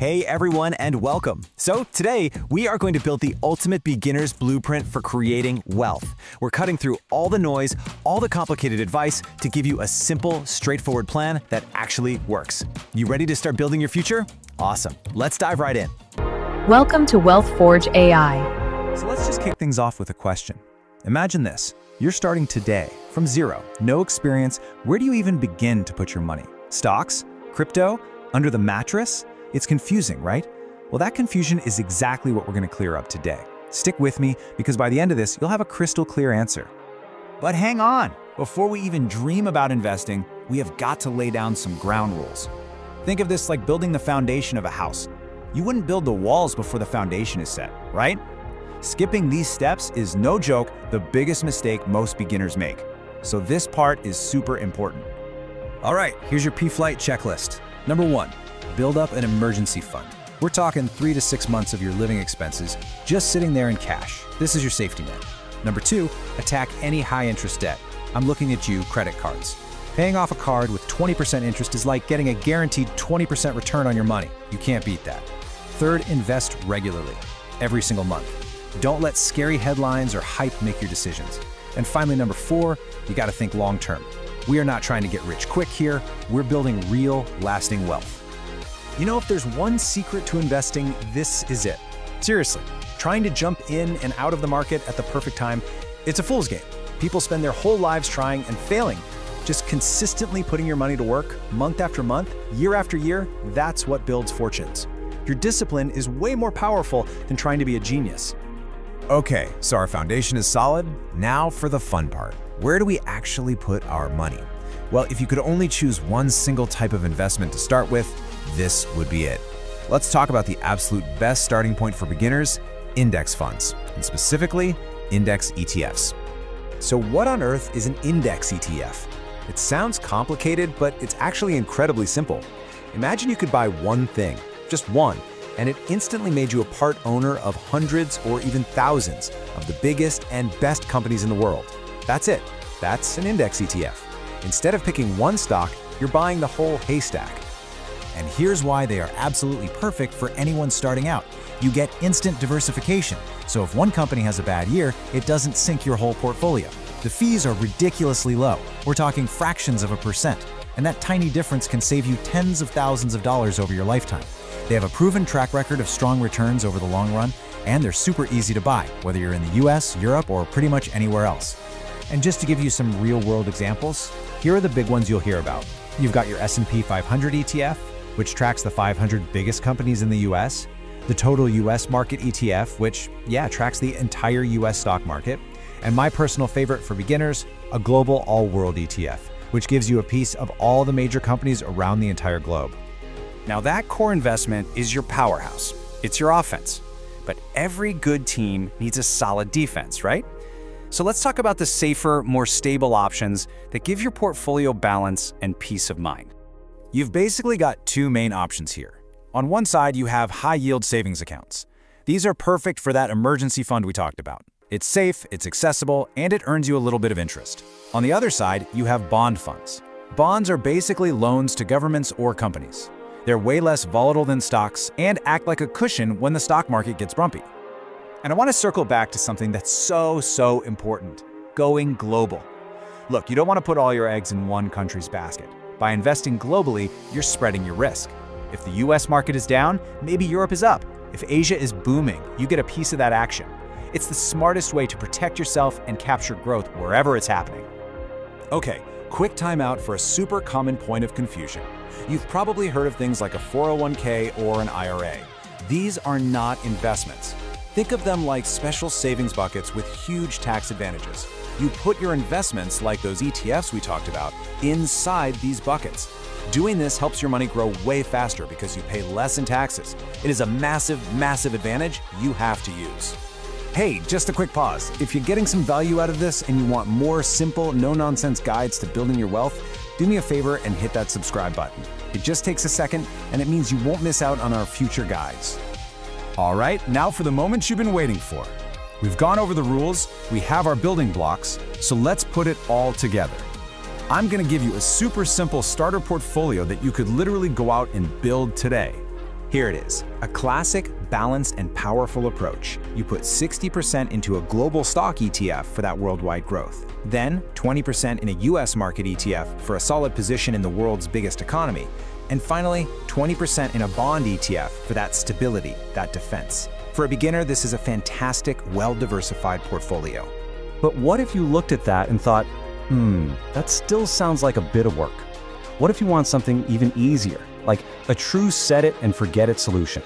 Hey everyone and welcome. So today we are going to build the ultimate beginner's blueprint for creating wealth. We're cutting through all the noise, all the complicated advice to give you a simple, straightforward plan that actually works. You ready to start building your future? Awesome. Let's dive right in. Welcome to Wealth Forge AI. So let's just kick things off with a question. Imagine this. You're starting today from zero, no experience. Where do you even begin to put your money? Stocks? Crypto? Under the mattress? It's confusing, right? Well, that confusion is exactly what we're going to clear up today. Stick with me, because by the end of this, you'll have a crystal clear answer. But hang on! Before we even dream about investing, we have got to lay down some ground rules. Think of this like building the foundation of a house. You wouldn't build the walls before the foundation is set, right? Skipping these steps is, no joke, the biggest mistake most beginners make. So this part is super important. All right, here's your P-Flight checklist. Number 1. Build up an emergency fund. We're talking 3 to 6 months of your living expenses just sitting there in cash. This is your safety net. Number 2, attack any high-interest debt. I'm looking at you, credit cards. Paying off a card with 20% interest is like getting a guaranteed 20% return on your money. You can't beat that. Third, invest regularly, every single month. Don't let scary headlines or hype make your decisions. And finally, number 4, you gotta think long-term. We are not trying to get rich quick here. We're building real, lasting wealth. You know, if there's one secret to investing, this is it. Seriously, trying to jump in and out of the market at the perfect time, it's a fool's game. People spend their whole lives trying and failing. Just consistently putting your money to work, month after month, year after year, that's what builds fortunes. Your discipline is way more powerful than trying to be a genius. Okay, so our foundation is solid. Now for the fun part. Where do we actually put our money? Well, if you could only choose one single type of investment to start with, this would be it. Let's talk about the absolute best starting point for beginners, index funds, and specifically, index ETFs. So what on earth is an index ETF? It sounds complicated, but it's actually incredibly simple. Imagine you could buy one thing, just one, and it instantly made you a part owner of hundreds or even thousands of the biggest and best companies in the world. That's it. That's an index ETF. Instead of picking one stock, you're buying the whole haystack. And here's why they are absolutely perfect for anyone starting out. You get instant diversification. So if one company has a bad year, it doesn't sink your whole portfolio. The fees are ridiculously low. We're talking fractions of a percent. And that tiny difference can save you tens of thousands of dollars over your lifetime. They have a proven track record of strong returns over the long run, and they're super easy to buy, whether you're in the US, Europe, or pretty much anywhere else. And just to give you some real-world examples, here are the big ones you'll hear about. You've got your S&P 500 ETF, which tracks the 500 biggest companies in the US, the Total US Market ETF, which, tracks the entire US stock market, and my personal favorite for beginners, a Global All-World ETF, which gives you a piece of all the major companies around the entire globe. Now that core investment is your powerhouse. It's your offense. But every good team needs a solid defense, right? So let's talk about the safer, more stable options that give your portfolio balance and peace of mind. You've basically got two main options here. On one side, you have high-yield savings accounts. These are perfect for that emergency fund we talked about. It's safe, it's accessible, and it earns you a little bit of interest. On the other side, you have bond funds. Bonds are basically loans to governments or companies. They're way less volatile than stocks and act like a cushion when the stock market gets bumpy. And I want to circle back to something that's so important: going global. Look, you don't want to put all your eggs in one country's basket. By investing globally, you're spreading your risk. If the US market is down, maybe Europe is up. If Asia is booming, you get a piece of that action. It's the smartest way to protect yourself and capture growth wherever it's happening. Okay, quick timeout for a super common point of confusion. You've probably heard of things like a 401k or an IRA. These are not investments. Think of them like special savings buckets with huge tax advantages. You put your investments, like those ETFs we talked about, inside these buckets. Doing this helps your money grow way faster because you pay less in taxes. It is a massive advantage you have to use. Hey, just a quick pause. If you're getting some value out of this and you want more simple, no-nonsense guides to building your wealth, do me a favor and hit that subscribe button. It just takes a second, and it means you won't miss out on our future guides. All right, now for the moment you've been waiting for. We've gone over the rules, we have our building blocks, so let's put it all together. I'm going to give you a super simple starter portfolio that you could literally go out and build today. Here it is, a classic, balanced, and powerful approach. You put 60% into a global stock ETF for that worldwide growth. Then 20% in a US market ETF for a solid position in the world's biggest economy. And finally, 20% in a bond ETF for that stability, that defense. For a beginner, this is a fantastic, well-diversified portfolio. But what if you looked at that and thought, that still sounds like a bit of work? What if you want something even easier, like a true set-it-and-forget-it solution?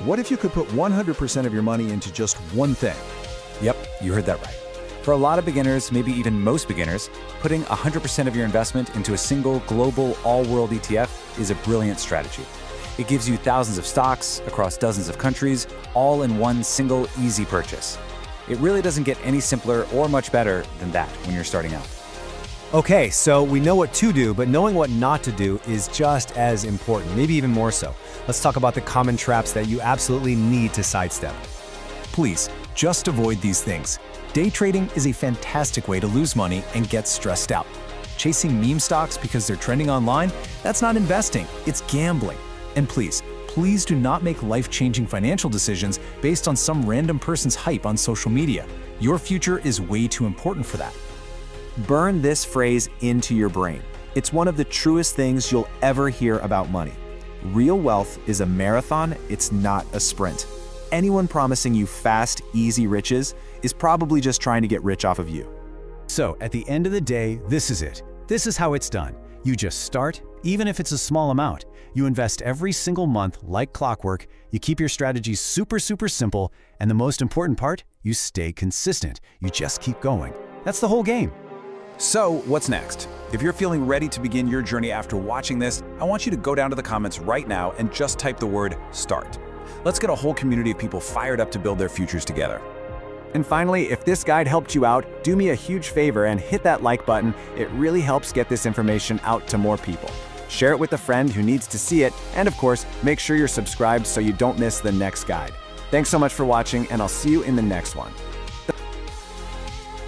What if you could put 100% of your money into just one thing? Yep, you heard that right. For a lot of beginners, maybe even most beginners, putting 100% of your investment into a single global all-world ETF is a brilliant strategy. It gives you thousands of stocks across dozens of countries, all in one single easy purchase. It really doesn't get any simpler or much better than that when you're starting out. Okay, so we know what to do, but knowing what not to do is just as important, maybe even more so. Let's talk about the common traps that you absolutely need to sidestep. Please, just avoid these things. Day trading is a fantastic way to lose money and get stressed out. Chasing meme stocks because they're trending online, that's not investing, it's gambling. And please do not make life-changing financial decisions based on some random person's hype on social media. Your future is way too important for that. Burn this phrase into your brain. It's one of the truest things you'll ever hear about money. Real wealth is a marathon, it's not a sprint. Anyone promising you fast, easy riches is probably just trying to get rich off of you. So, at the end of the day, this is it. This is how it's done. You just start, even if it's a small amount. You invest every single month like clockwork, you keep your strategies super simple, and the most important part, you stay consistent. You just keep going. That's the whole game. So, what's next? If you're feeling ready to begin your journey after watching this, I want you to go down to the comments right now and just type the word START. Let's get a whole community of people fired up to build their futures together. And finally, if this guide helped you out, do me a huge favor and hit that like button. It really helps get this information out to more people. Share it with a friend who needs to see it, and of course, make sure you're subscribed so you don't miss the next guide. Thanks so much for watching, and I'll see you in the next one.